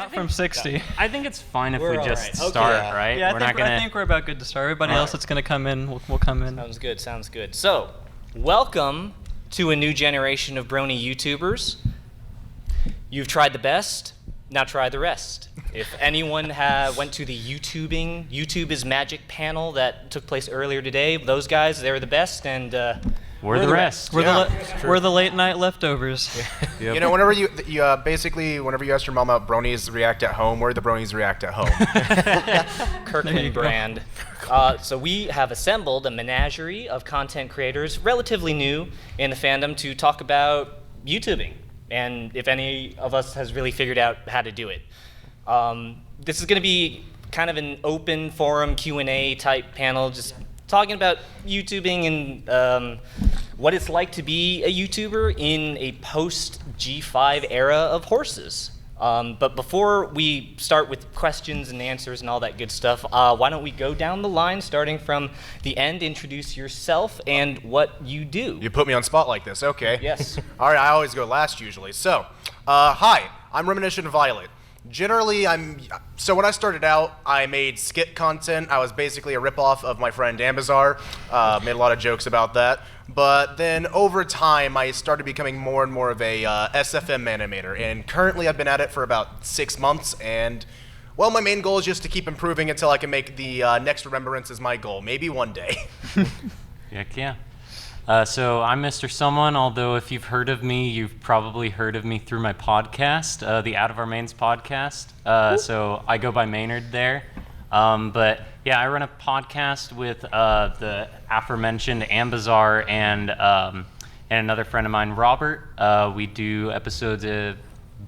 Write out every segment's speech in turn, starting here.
Not from 60. I think it's fine if we just right. start, right? Yeah, We're I think we're about good to start. Everybody else that's going to come in, will come in. Sounds good, sounds good. So, welcome to a new generation of Brony YouTubers. You've tried the best, now try the rest. If anyone went to the YouTube is Magic panel that took place earlier today, those guys, they're the best, and we're the rest. We're the late night leftovers. Yep. You know, whenever you ask your mom about bronies react at home, we're the bronies react at home. Kirkland brand. So we have assembled a menagerie of content creators, relatively new in the fandom, to talk about YouTubing, and if any of us has really figured out how to do it. This is going to be kind of an open forum Q&A type panel, just talking about YouTubing and what it's like to be a YouTuber in a post-G5 era of horses. But before we start with questions and answers and all that good stuff, why don't we go down the line, starting from the end, introduce yourself and what you do. You put me on spot like this, okay. Yes. All right, I always go last usually. So, hi, I'm RemenissionViolet. Generally, so when I started out, I made skit content. I was basically a ripoff of my friend Ambazar. Made a lot of jokes about that. But then over time, I started becoming more and more of a SFM animator. And currently, I've been at it for about 6 months. And, well, my main goal is just to keep improving until I can make the next Remembrance is my goal. Maybe one day. Heck yeah. So I'm Mr. Someone, although if you've heard of me, you've probably heard of me through my podcast, the Out of Our Mains podcast. So I go by Maynard there. But yeah, I run a podcast with the aforementioned Ambazar and another friend of mine, Robert. We do episodes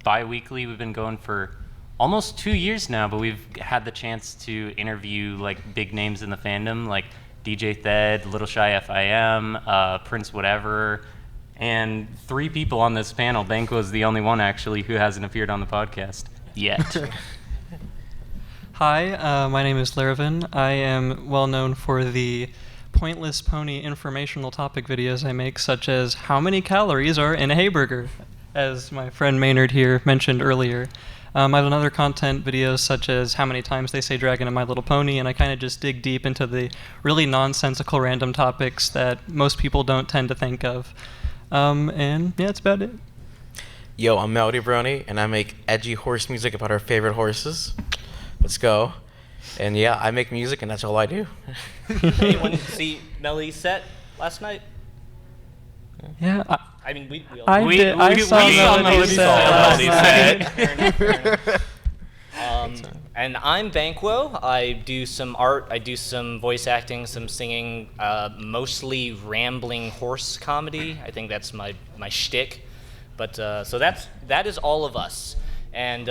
bi-weekly. We've been going for almost 2 years now, but we've had the chance to interview like big names in the fandom, like DJ Thed, Little Shy FIM, Prince Whatever, and 3 people on this panel. Banquo is the only one, actually, who hasn't appeared on the podcast yet. Hi, my name is Lerovun. I am well known for the pointless pony informational topic videos I make, such as how many calories are in a Hayburger, as my friend Maynard here mentioned earlier. I have another content videos such as how many times they say dragon in My Little Pony, and I kind of just dig deep into the really nonsensical random topics that most people don't tend to think of. And yeah, that's about it. Yo, I'm MelodyBrony, and I make edgy horse music about our favorite horses. Let's go. And yeah, I make music, and that's all I do. Anyone see Melly's set last night? Yeah. I mean, we saw Melody's set. And I'm Banquo. I do some art, I do some voice acting, some singing, mostly rambling horse comedy. I think that's my shtick. But so that is all of us. And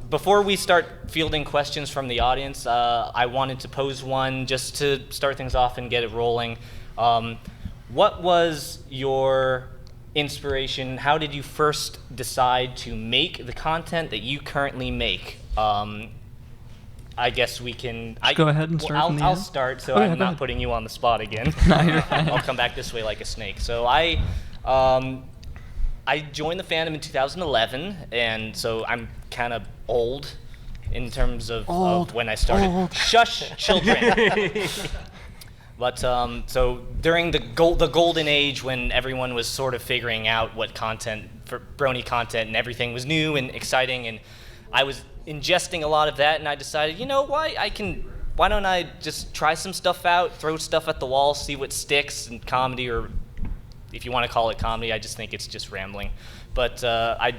before we start fielding questions from the audience, I wanted to pose one just to start things off and get it rolling. What was your inspiration? How did you first decide to make the content that you currently make? I guess we can... Go ahead and start from the I'll end. start, so Okay, I'm not putting you on the spot again. No, you're fine. I'll come back this way like a snake. So I joined the fandom in 2011, and so I'm kind of old in terms of when I started. Shush, children. But so during the golden age, when everyone was sort of figuring out what content for Brony content and everything was new and exciting, and I was ingesting a lot of that, and I decided, you know, why don't I just try some stuff out, throw stuff at the wall, see what sticks, and comedy, or if you want to call it comedy, I just think it's just rambling. But I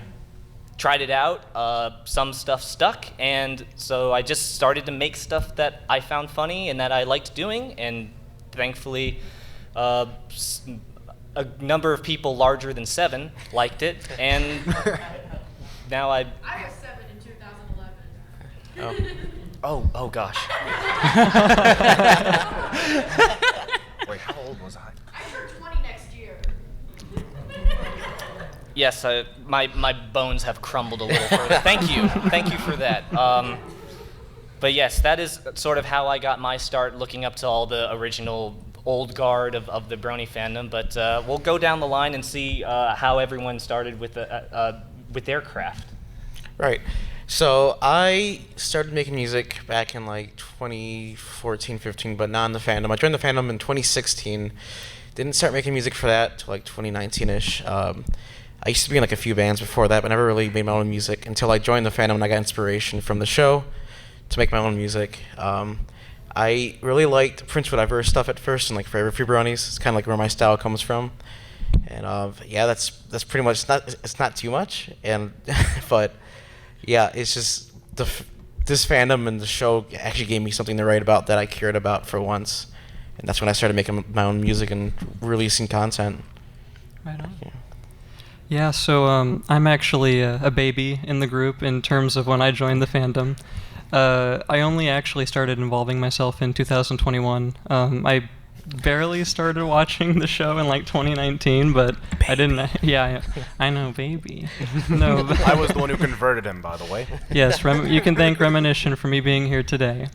tried it out, some stuff stuck, and so I just started to make stuff that I found funny and that I liked doing, and thankfully a number of people larger than 7 liked it, and now I was 7 in 2011. Oh gosh. Wait, how old was I? I turn 20 next year. Yes, my bones have crumbled a little further. Thank you for that. But yes, that is sort of how I got my start, looking up to all the original old guard of the Brony fandom. But we'll go down the line and see how everyone started with their craft. Right. So I started making music back in like 2014, 15, but not in the fandom. I joined the fandom in 2016. Didn't start making music for that till like 2019-ish. I used to be in like a few bands before that, but never really made my own music until I joined the fandom and I got inspiration from the show to make my own music. I really liked Prince Whatever stuff at first, and like for Everfree Bronies, it's kind of like where my style comes from. And yeah, that's pretty much it's not too much, and but yeah, it's just this fandom and the show actually gave me something to write about that I cared about for once, and that's when I started making my own music and releasing content. Right on. Yeah, so I'm actually a baby in the group in terms of when I joined the fandom. I only actually started involving myself in 2021. I barely started watching the show in like 2019, but baby. I didn't. Yeah, I know, baby. No, but I was the one who converted him, by the way. Yes, you can thank Reminition for me being here today.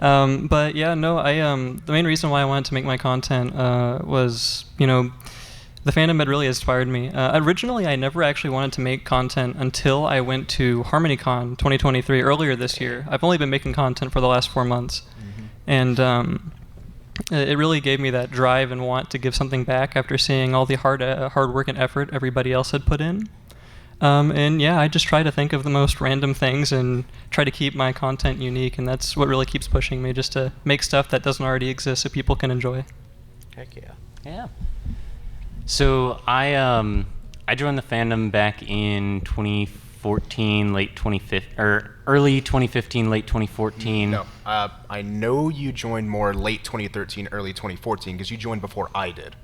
But yeah, no, the main reason why I wanted to make my content was, the fandom had really inspired me. Originally, I never actually wanted to make content until I went to HarmonyCon 2023 earlier this year. I've only been making content for the last 4 months. And it really gave me that drive and want to give something back after seeing all the hard work and effort everybody else had put in. And yeah, I just try to think of the most random things and try to keep my content unique, and that's what really keeps pushing me, just to make stuff that doesn't already exist so people can enjoy. Heck yeah. Yeah. So I joined the fandom back in 2014, late 2015, or early 2015, late 2014. No, I know you joined more late 2013, early 2014, because you joined before I did.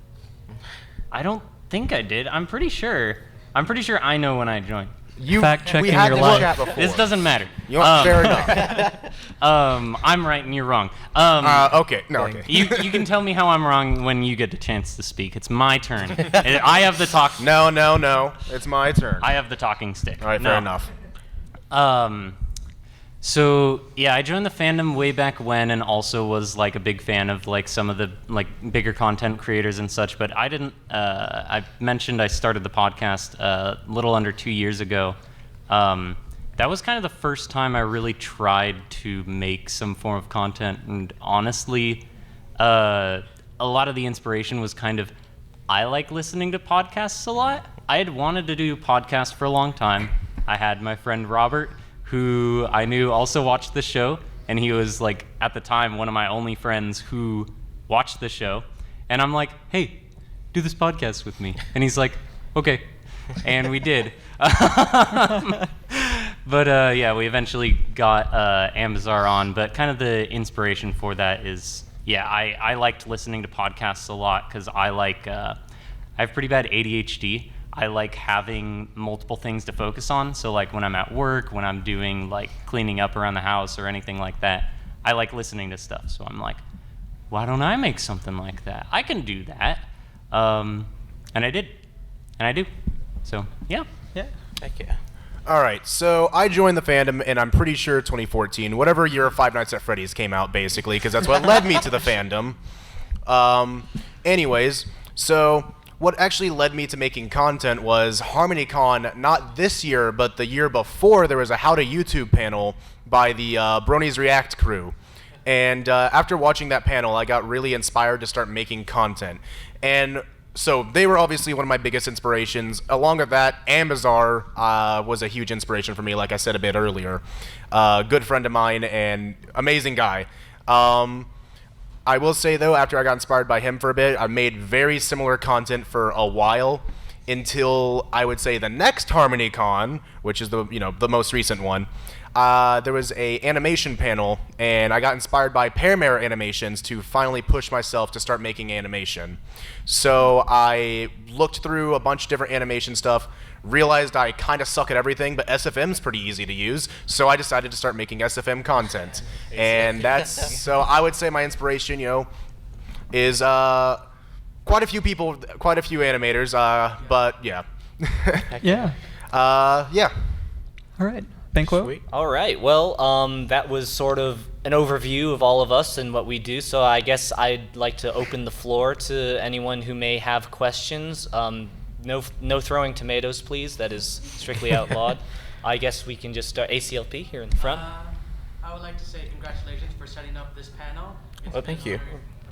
I don't think I did. I'm pretty sure I know when I joined. Fact checking we had your this life. chat before. This doesn't matter. Fair enough. I'm right and you're wrong. Okay. No, okay. You can tell me how I'm wrong when you get the chance to speak. It's my turn. I have the talk. No. It's my turn. I have the talking stick. All right, fair enough. So yeah, I joined the fandom way back when, and also was like a big fan of like some of the like bigger content creators and such. But I didn't. I mentioned I started the podcast a little under 2 years ago. That was kind of the first time I really tried to make some form of content, and honestly, a lot of the inspiration was kind of, I like listening to podcasts a lot. I had wanted to do podcasts for a long time. I had my friend Robert, who I knew also watched the show, and he was like, at the time, one of my only friends who watched the show. And I'm like, hey, do this podcast with me. And he's like, okay. And we did. But yeah, we eventually got 𝐿𝐻𝐿𝐻𝐿 on. But kind of the inspiration for that is, yeah, I liked listening to podcasts a lot because I have pretty bad ADHD. I like having multiple things to focus on. So like when I'm at work, when I'm doing like cleaning up around the house or anything like that, I like listening to stuff. So I'm like, why don't I make something like that? I can do that. And I did. And I do. So yeah. Yeah. Heck yeah. All right, so I joined the fandom, and I'm pretty sure 2014, whatever year Five Nights at Freddy's came out, basically, because that's what led me to the fandom. Anyways, so what actually led me to making content was HarmonyCon, not this year, but the year before. There was a How to YouTube panel by the Brony's React crew. And after watching that panel, I got really inspired to start making content. And so they were obviously one of my biggest inspirations. Along with that, 𝐿𝐻𝐿𝐻𝐿 was a huge inspiration for me, like I said a bit earlier. Good friend of mine and amazing guy. I will say, though, after I got inspired by him for a bit, I made very similar content for a while until, I would say, the next HarmonyCon, which is the most recent one. There was a animation panel, and I got inspired by Paramare Animations to finally push myself to start making animation. So I looked through a bunch of different animation stuff, realized I kind of suck at everything, but SFM's pretty easy to use, so I decided to start making SFM content. And that's, so I would say my inspiration, is quite a few people, quite a few animators, but yeah. Yeah. Yeah. All right. Banquo? Sweet. All right. Well, that was sort of an overview of all of us and what we do. So I guess I'd like to open the floor to anyone who may have questions. No throwing tomatoes, please. That is strictly outlawed. I guess we can just start ACLP here in the front. I would like to say congratulations for setting up this panel. Oh, thank you.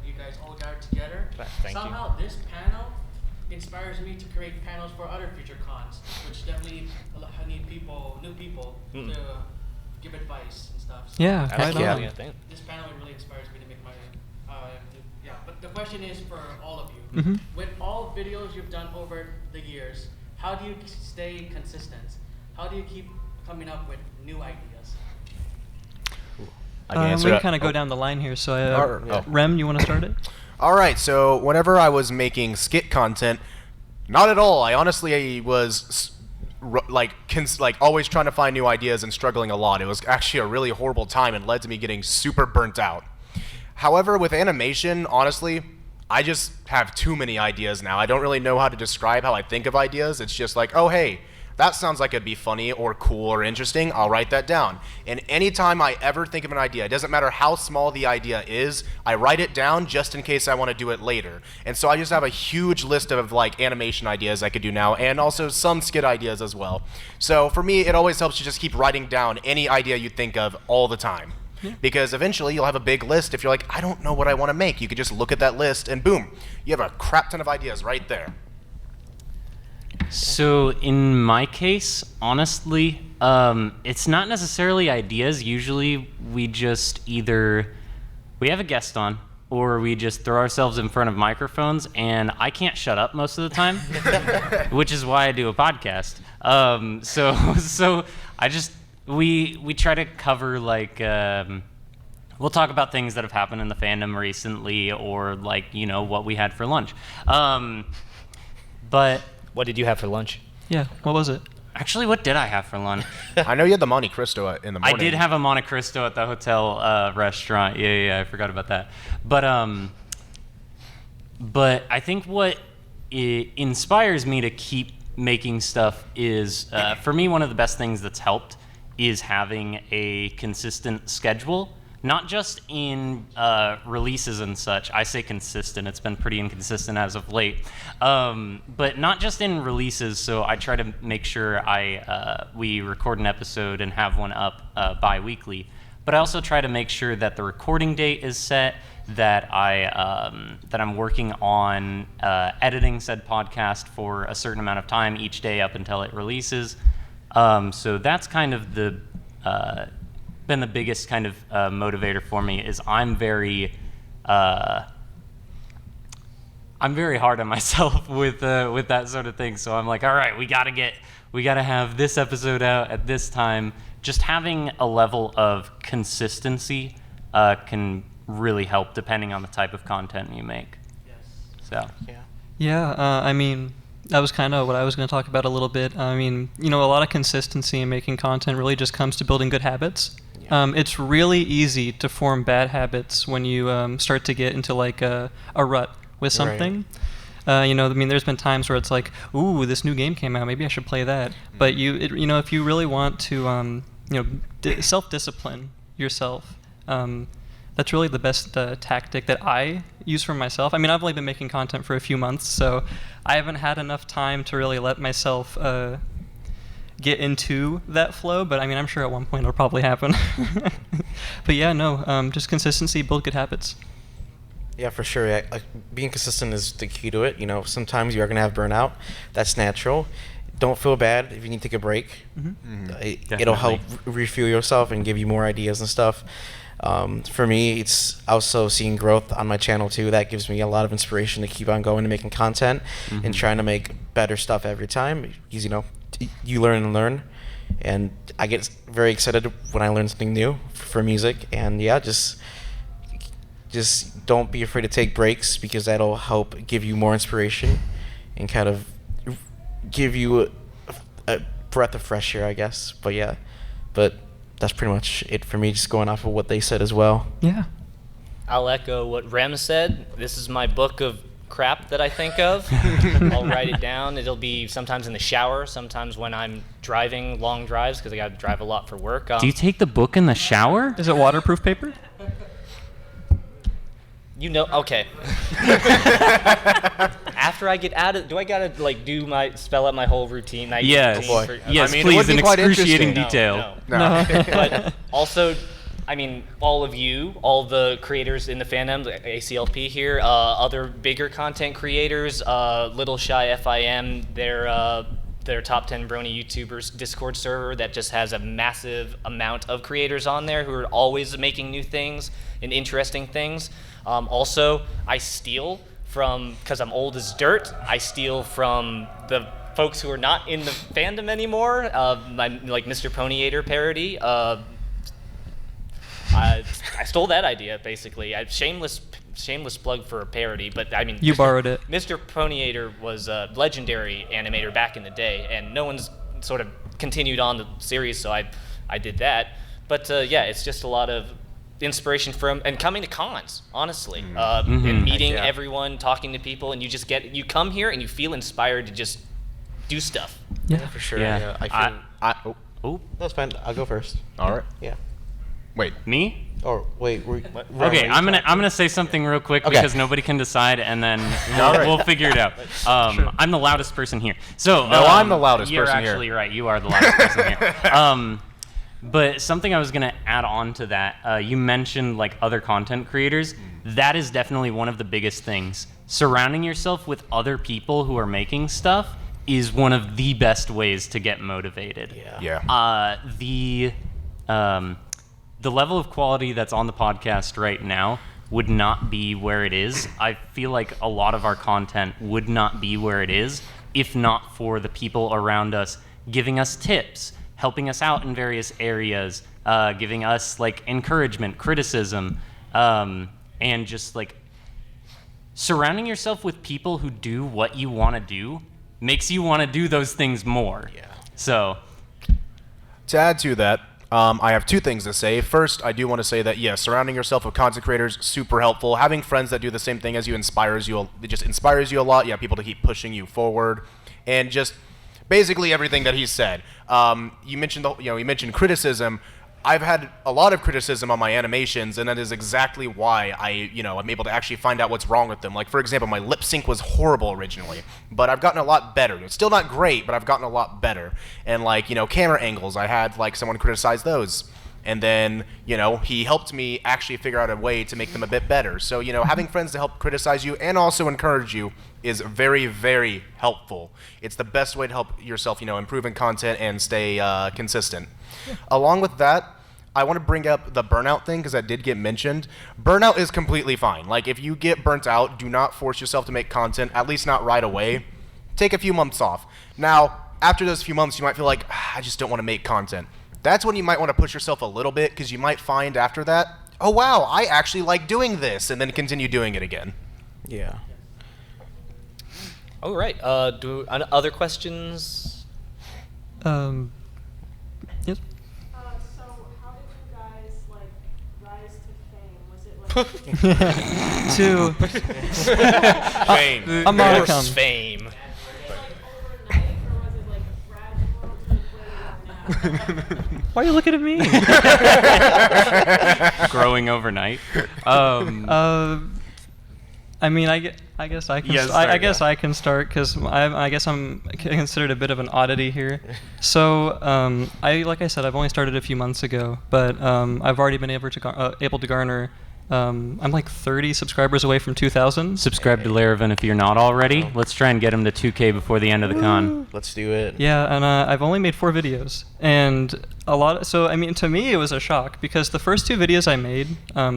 You guys all got together. Thank you. Somehow this panel inspires me to create panels for other future cons, which definitely need new people to give advice and stuff. So Yeah, right Absolutely, on. I think. this panel really inspires me to make my yeah. But the question is for all of you. Mhm. With all videos you've done over the years, how do you stay consistent? How do you keep coming up with new ideas? I can answer we that. can kind of go Oh. down the line here. So, Yeah. Rem, you want to start it? All right, so whenever I was making skit content, not at all. I honestly was like always trying to find new ideas and struggling a lot. It was actually a really horrible time and led to me getting super burnt out. However, with animation, honestly, I just have too many ideas now. I don't really know how to describe how I think of ideas. It's just like, oh, hey, that sounds like it'd be funny or cool or interesting. I'll write that down. And anytime I ever think of an idea, it doesn't matter how small the idea is, I write it down just in case I want to do it later. And so I just have a huge list of like animation ideas I could do now, and also some skit ideas as well. So for me, it always helps to just keep writing down any idea you think of all the time. Because eventually you'll have a big list. If you're like, I don't know what I want to make, you could just look at that list and boom, you have a crap ton of ideas right there. So in my case, honestly, it's not necessarily ideas. Usually we just we have a guest on, or we just throw ourselves in front of microphones, and I can't shut up most of the time, which is why I do a podcast. So I just, we try to cover like, we'll talk about things that have happened in the fandom recently, or like, you know, what we had for lunch. But What did you have for lunch? Yeah, what was it? actually, what did I have for lunch? I know you had the Monte Cristo in the I morning. did have a Monte Cristo at the hotel restaurant. Yeah, I forgot about that. But I think what inspires me to keep making stuff is, for me, one of the best things that's helped is having a consistent schedule. Not just in releases and such. I say consistent. It's been pretty inconsistent as of late. But not just in releases. So I try to make sure we record an episode and have one up bi-weekly. But I also try to make sure that the recording date is set, that I'm working on editing said podcast for a certain amount of time each day up until it releases. So that's kind of been the biggest kind of motivator for me. Is I'm very hard on myself with that sort of thing. So I'm like, all right, we gotta have this episode out at this time. Just having a level of consistency can really help depending on the type of content you make. Yes. So Yeah, I mean, that was kind of what I was going to talk about a little bit. I mean, you know, a lot of consistency in making content really just comes to building good habits. It's really easy to form bad habits when you start to get into like a rut with something. You know, I mean, there's been times where it's like, ooh, this new game came out, maybe I should play that. But you know, if you really want to, you know, self-discipline yourself, that's really the best tactic that I use for myself. I mean, I've only been making content for a few months, so I haven't had enough time to really let myself get into that flow, but I mean, I'm sure at one point it'll probably happen. But yeah, no, just consistency, build good habits. Yeah, for sure. Yeah, like, being consistent is the key to it. You know, sometimes you are going to have burnout. That's natural. Don't feel bad if you need to take a break. It'll help refuel yourself and give you more ideas and stuff. For me, it's also seeing growth on my channel too. That gives me a lot of inspiration to keep on going and making content and trying to make better stuff every time. Because, you know, you learn and learn, and I get very excited when I learn something new for music. And yeah, just don't be afraid to take breaks, because that'll help give you more inspiration and kind of give you a breath of fresh air, I guess. But yeah, that's pretty much it for me, just going off of what they said as well. Yeah. I'll echo what Rem said. This is my book of crap that I think of. I'll write it down. It'll be sometimes in the shower, sometimes when I'm driving long drives, because I got to drive a lot for work. do you take the book in the shower? Is it waterproof paper? You know, okay. after I get out of, do I gotta like spell out my whole routine? Yes. routine boy. for- Yes, I mean, it please, would be in quite excruciating interesting. detail. No. No. But also, I mean, all of you, all the creators in the fandom, the ACLP here, other bigger content creators, Little Shy FIM, their top 10 Brony YouTubers Discord server that just has a massive amount of creators on there who are always making new things and interesting things. Also, I steal from, because I'm old as dirt, I steal from the folks who are not in the fandom anymore. Like Mr. Ponyator parody. I stole that idea basically. Shameless plug for a parody, but I mean, You borrowed it. Mr. Ponyator was a legendary animator back in the day, and no one's sort of continued on the series, so I did that. But yeah, it's just a lot of inspiration from and coming to cons, honestly, and meeting everyone, talking to people, and you come here and you feel inspired to just do stuff. Yeah. For sure. Yeah. I feel. Oh, That's fine. I'll go first. All right. Yeah. Wait. me? Or wait. Okay, I'm gonna say something real quick Okay. because nobody can decide, and then Alright. we'll figure it out. I'm the loudest person here. So No, I'm the loudest you're person here. actually right. You are the loudest person here. But something I was gonna add on to that, you mentioned like other content creators. That is definitely one of the biggest things. Surrounding yourself with other people who are making stuff is one of the best ways to get motivated. Yeah. The level of quality that's on the podcast right now would not be where it is. I feel like a lot of our content would not be where it is if not for the people around us giving us tips, helping us out in various areas, giving us like encouragement, criticism, and just like surrounding yourself with people who do what you want to do makes you want to do those things more. Yeah. So To add to that, I have two things to say. First, I do want to say that, yes, surrounding yourself with content creators, super helpful. Having friends that do the same thing as you inspires you. It just inspires you a lot. You have people to keep pushing you forward. And just basically everything that he said. You mentioned criticism. I've had a lot of criticism on my animations, and that is exactly why I'm able to actually find out what's wrong with them. Like, for example, my lip sync was horrible originally, but I've gotten a lot better. It's still not great, but I've gotten a lot better. And camera angles, I had someone criticize those. And then, he helped me actually figure out a way to make them a bit better. So, having friends to help criticize you and also encourage you is very, very helpful. It's the best way to help yourself, improve in content and stay consistent. Along with that, I want to bring up the burnout thing because that did get mentioned. Burnout is completely fine. Like, if you get burnt out, do not force yourself to make content, at least not right away. Take a few months off. Now, after those few months, you might feel like, I just don't want to make content. That's when you might want to push yourself a little bit because you might find after that, oh wow, I actually like doing this, and then continue doing it again. Yeah. All right. Other questions? Yes. So how did you guys rise to fame? Was it To Fame. a modicum. Course fame. overnight, or was it gradual to where you are now? Why are you looking at me? growing overnight. I mean, I guess I can. Yes, I guess I can start because I guess I'm considered a bit of an oddity here. So, like I said, I've only started a few months ago, but I've already been able to garner. I'm like 30 subscribers away from 2,000. Subscribe to Lerovun if you're not already. Let's try and get him to 2K before the end of the con. Let's do it. Yeah, and I've only made 4 videos, and so I mean, to me it was a shock because the first 2 videos I made,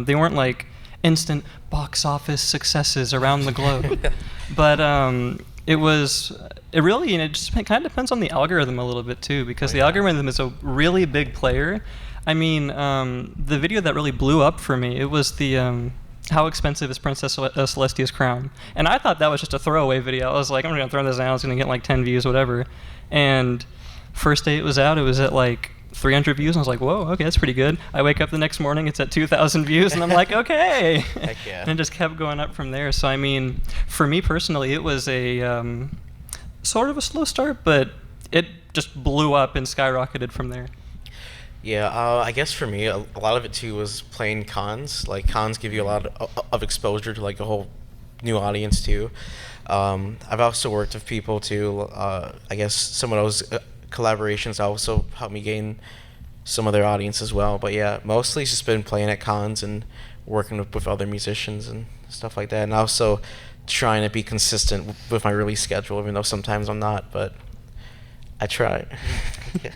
they weren't like instant box office successes around the globe, but it really, it just kind of depends on the algorithm a little bit too, because the algorithm is a really big player. I mean, the video that really blew up for me, it was the how expensive is Princess Celestia's crown, and I thought that was just a throwaway video. I was like, I'm gonna throw this out, it's gonna get like 10 views, whatever. And first day it was out, it was at like 300 views, and I was like, whoa, okay, that's pretty good. I wake up the next morning, it's at 2,000 views, and I'm like, okay. Heck yeah. And it just kept going up from there. So I mean, for me personally, it was a sort of a slow start, but it just blew up and skyrocketed from there. Yeah, I guess for me, a lot of it too was playing cons. Like, cons give you a lot of exposure to like a whole new audience too. I've also worked with people too. I guess some of those collaborations also helped me gain some of their audience as well. But yeah, mostly it's just been playing at cons and working with other musicians and stuff like that, and also trying to be consistent with my release schedule, even though sometimes I'm not, but I try. Yeah.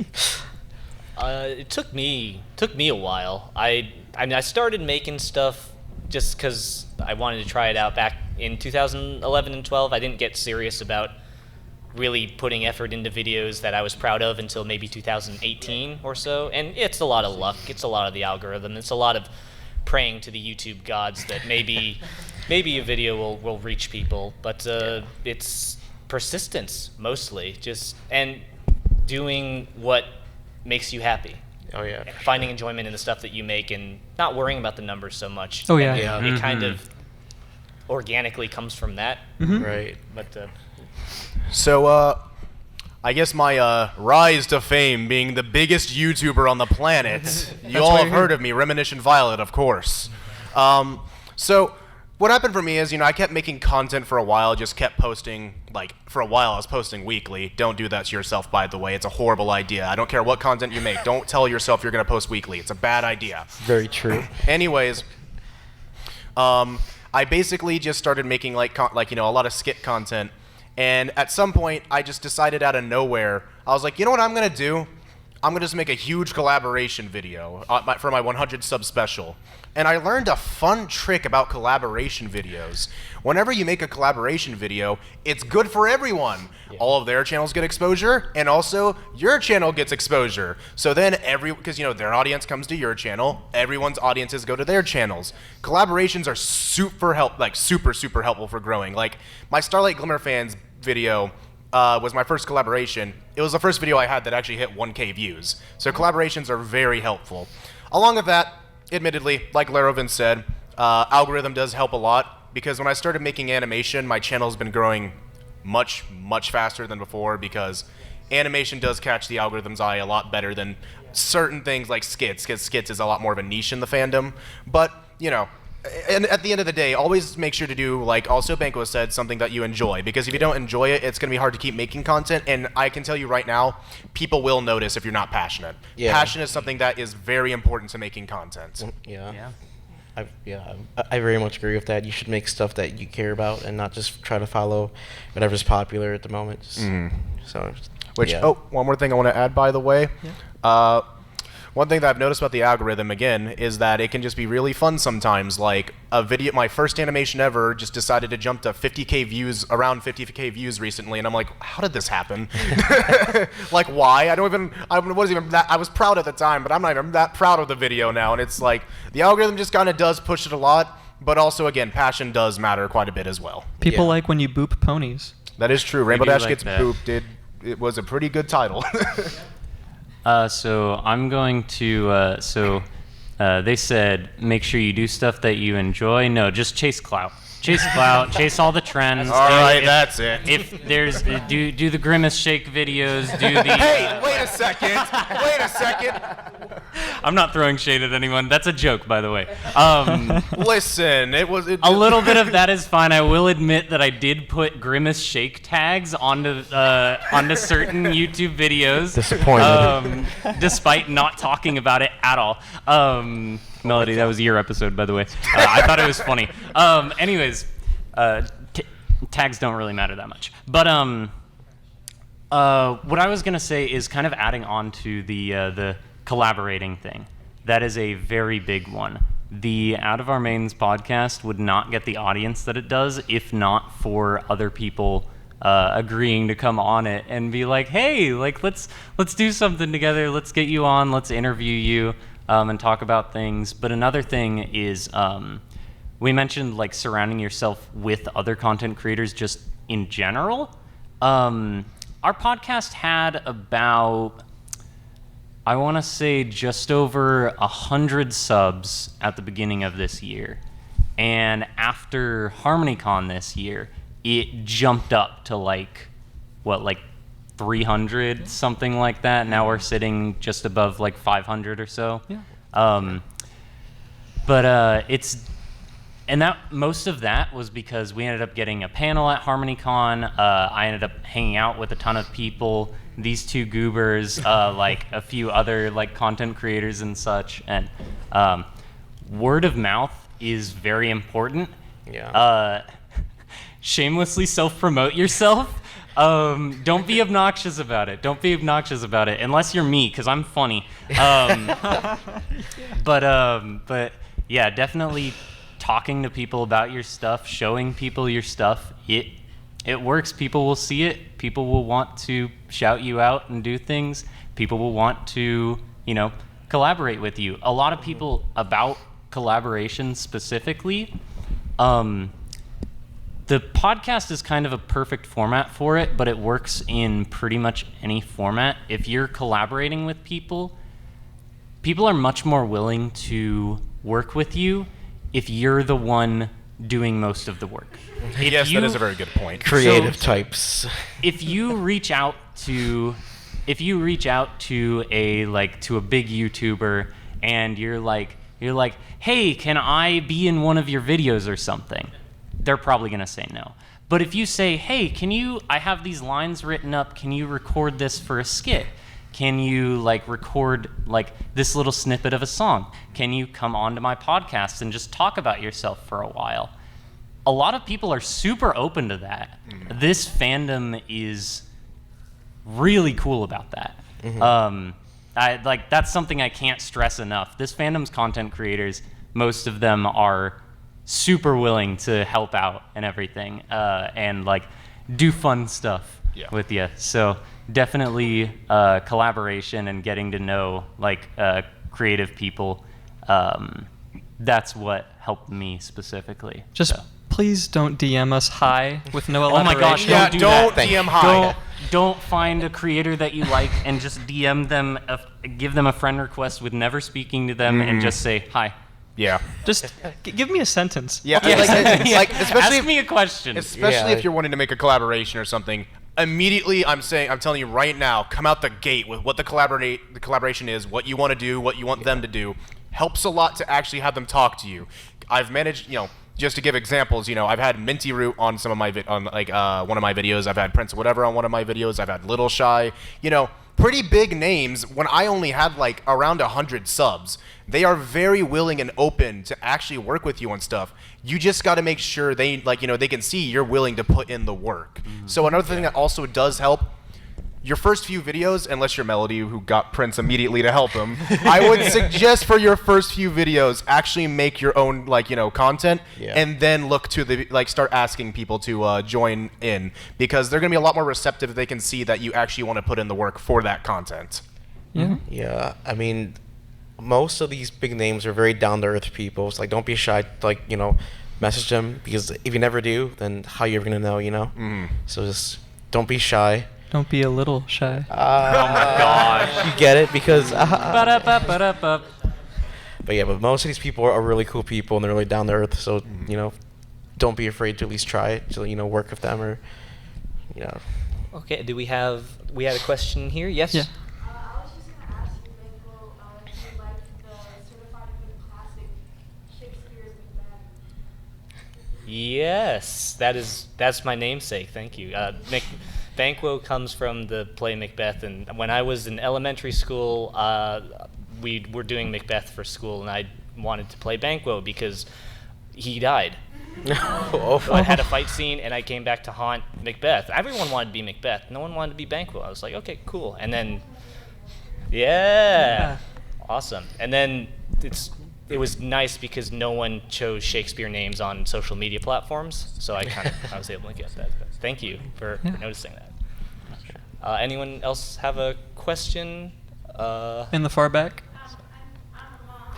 It took me a while. I mean, I started making stuff just because I wanted to try it out back in 2011 and 12. I didn't get serious about really putting effort into videos that I was proud of until maybe 2018 or so. And it's a lot of luck. It's a lot of the algorithm. It's a lot of praying to the YouTube gods that maybe a video will reach people. But it's persistence mostly, and doing what makes you happy. Oh yeah. Finding enjoyment in the stuff that you make and not worrying about the numbers so much. Oh, yeah. And it kind of organically comes from that. Right. But So, I guess my rise to fame being the biggest YouTuber on the planet. You all have heard of me, RemenissionViolet, of course. So, what happened for me is, I kept making content for a while, just kept posting, for a while I was posting weekly. Don't do that to yourself, by the way. It's a horrible idea. I don't care what content you make. Don't tell yourself you're going to post weekly. It's a bad idea. Very true. Anyways, I basically just started making, a lot of skit content. And at some point, I just decided out of nowhere, I was like, you know what I'm going to do? I'm going to just make a huge collaboration video for my 100 sub special. And I learned a fun trick about collaboration videos. Whenever you make a collaboration video, it's good for everyone. Yeah. All of their channels get exposure, and also your channel gets exposure. So then because their audience comes to your channel, everyone's audiences go to their channels. Collaborations are super helpful for growing. Like my Starlight Glimmer Fans video was my first collaboration. It was the first video I had that actually hit 1K views. So collaborations are very helpful. Along with that, admittedly, like Lerovun said, algorithm does help a lot, because when I started making animation, my channel's been growing much, much faster than before, because animation does catch the algorithm's eye a lot better than certain things like skits, because skits is a lot more of a niche in the fandom. But, and at the end of the day, always make sure to do, like also Banquo said, something that you enjoy, because if you don't enjoy it, it's going to be hard to keep making content, and I can tell you right now, people will notice if you're not passionate. Yeah. Passion is something that is very important to making content. Yeah. I very much agree with that. You should make stuff that you care about and not just try to follow whatever's popular at the moment. One more thing I want to add, by the way. Yeah. One thing that I've noticed about the algorithm, again, is that it can just be really fun sometimes. Like a video, my first animation ever just decided to jump to 50K views, around 50K views recently, and I'm like, how did this happen? Like, why? I was proud at the time, but I'm not even that proud of the video now, and it's like, the algorithm just kind of does push it a lot, but also, again, passion does matter quite a bit as well. People like when you boop ponies. That is true. Rainbow Dash Gets Booped. It was a pretty good title. So I'm going to, they said, make sure you do stuff that you enjoy. No, just chase clout. Chase clout, chase all the trends. All right, that's it. If there's, do the Grimace Shake videos, do the... Hey, wait a second. I'm not throwing shade at anyone. That's a joke, by the way. Listen, a little bit of that is fine. I will admit that I did put Grimace Shake tags onto certain YouTube videos. Disappointed. Despite not talking about it at all. Melody, that was your episode, by the way. I thought it was funny. Anyways, tags don't really matter that much. But what I was gonna say is kind of adding on to the collaborating thing. That is a very big one. The Out of Our Mains podcast would not get the audience that it does if not for other people agreeing to come on it and be like, hey, like let's do something together. Let's get you on. Let's interview you. And talk about things. But another thing is, we mentioned like surrounding yourself with other content creators just in general. Our podcast had about, I want to say just over 100 subs at the beginning of this year. And after HarmonyCon this year, it jumped up to like 300, something like that. Now we're sitting just above like 500 or so. Yeah. But it's, And that most of that was because we ended up getting a panel at HarmonyCon. I ended up hanging out with a ton of people, these two goobers, like a few other like content creators and such. And word of mouth is very important. Yeah. Shamelessly self-promote yourself. Don't be obnoxious about it. Don't be obnoxious about it, unless you're me, because I'm funny. But yeah, definitely talking to people about your stuff, showing people your stuff. It works. People will see it. People will want to shout you out and do things. People will want to, you know, collaborate with you. A lot of people about collaboration specifically. The podcast is kind of a perfect format for it, but it works in pretty much any format. If you're collaborating with people, people are much more willing to work with you if you're the one doing most of the work. Yes, that is a very good point. Creative types. If you reach out to a big YouTuber and you're like, hey, can I be in one of your videos or something? They're probably gonna say no. But if you say, hey, I have these lines written up, can you record this for a skit? Can you like record like this little snippet of a song? Can you come onto my podcast and just talk about yourself for a while? A lot of people are super open to that. This fandom is really cool about that. That's something I can't stress enough. This fandom's content creators, most of them are super willing to help out and everything, and like do fun stuff with you. So definitely collaboration and getting to know like creative people. That's what helped me specifically. Just please don't DM us hi with no Oh my gosh, elaboration. don't do that. DM hi. Don't find a creator that you like and just DM them, give them a friend request with never speaking to them and just say hi. Yeah. Just give me a sentence. Yeah. Yes. Like especially Ask me a question. Especially if you're wanting to make a collaboration or something. Immediately, I'm telling you right now, come out the gate with what the collaboration is, what you want to do, what you want them to do. Helps a lot to actually have them talk to you. I've managed, just to give examples, I've had Minty Root on some of my one of my videos. I've had Prince Whatever on one of my videos. I've had Little Shy. Pretty big names. When I only had like around 100 subs, they are very willing and open to actually work with you on stuff. You just got to make sure they they can see you're willing to put in the work. So another thing that also does help. Your first few videos, unless you're Melody, who got Prince immediately to help him, I would suggest for your first few videos, actually make your own, content, and then look to start asking people to join in, because they're gonna be a lot more receptive if they can see that you actually want to put in the work for that content. Yeah. Yeah, I mean, most of these big names are very down-to-earth people. It's like, don't be shy, message them, because if you never do, then how you're gonna know, So just don't be shy. Don't be a little shy. Oh my gosh. You get it? Because Ba-da-ba-ba-da-ba. but yeah, but most of these people are really cool people and they're really down to earth. So don't be afraid to at least try it. To work with them or Okay, we had a question here? Yes? Yeah. I was just going to ask you, Banquo, if you like the certified good classic Shakespeare's Macbeth. Yes, that's my namesake. Thank you. Banquo comes from the play Macbeth, and when I was in elementary school, we were doing Macbeth for school, and I wanted to play Banquo because he died. So I had a fight scene, and I came back to haunt Macbeth. Everyone wanted to be Macbeth. No one wanted to be Banquo. I was like, okay, cool. And then, awesome. And then it was nice because no one chose Shakespeare names on social media platforms, so I was able to get that. Thank you for noticing that. Anyone else have a question? In the far back. I'm a mom.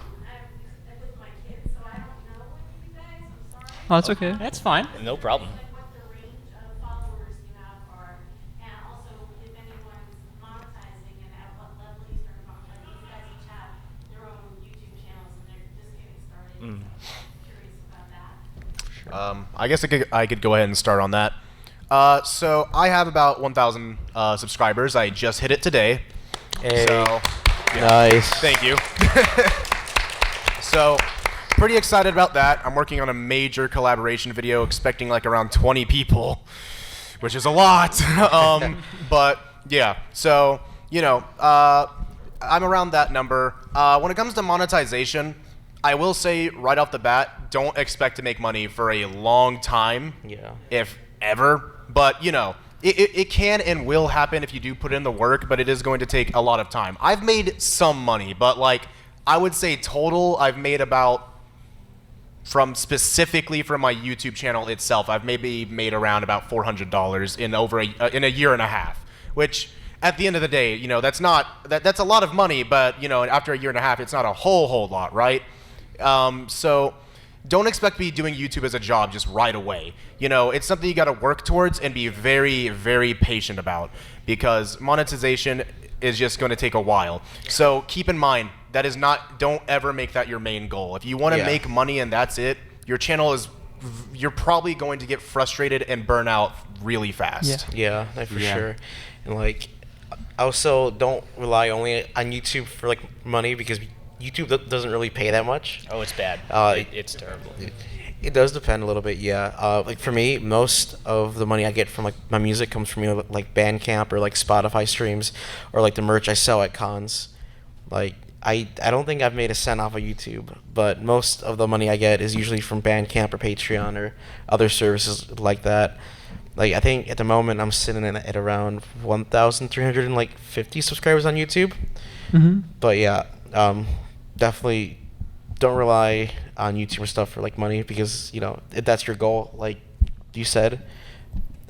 I'm with my kids, so I don't know what you guys. I'm sorry. Oh, that's okay. That's fine. No problem. Like what the range of followers you have are, and also if anyone's monetizing and at what level you start monetizing. You guys each have your own YouTube channels and they're just getting started. So I'm curious about that. I guess I could go ahead and start on that. So I have about 1,000 subscribers. I just hit it today. Hey. So Nice. thank you. So pretty excited about that. I'm working on a major collaboration video, expecting like around 20 people, which is a lot. But yeah, so, I'm around that number. When it comes to monetization, I will say right off the bat, don't expect to make money for a long time, if ever. But, it can and will happen if you do put in the work, but it is going to take a lot of time. I've made some money, but like, I would say total, I've made about, specifically from my YouTube channel itself, I've maybe made around about $400 in a year and a half, which at the end of the day, that's a lot of money, but after a year and a half, it's not a whole lot, right? So don't expect to be doing YouTube as a job just right away. It's something you got to work towards and be very, very patient about, because monetization is just going to take a while. So keep in mind, don't ever make that your main goal. If you want to make money and that's it, you're probably going to get frustrated and burn out really fast. Yeah, for sure. And like, also don't rely only on YouTube for like money, because YouTube doesn't really pay that much. Oh, it's bad. It's terrible. It does depend a little bit, yeah. Like for me, most of the money I get from like my music comes from like Bandcamp or like Spotify streams, or like the merch I sell at cons. Like I don't think I've made a cent off of YouTube, but most of the money I get is usually from Bandcamp or Patreon or other services like that. Like I think at the moment I'm sitting at around 1,350 subscribers on YouTube. Mm-hmm. But yeah, definitely don't rely on YouTube and stuff for like money, because if that's your goal, like you said,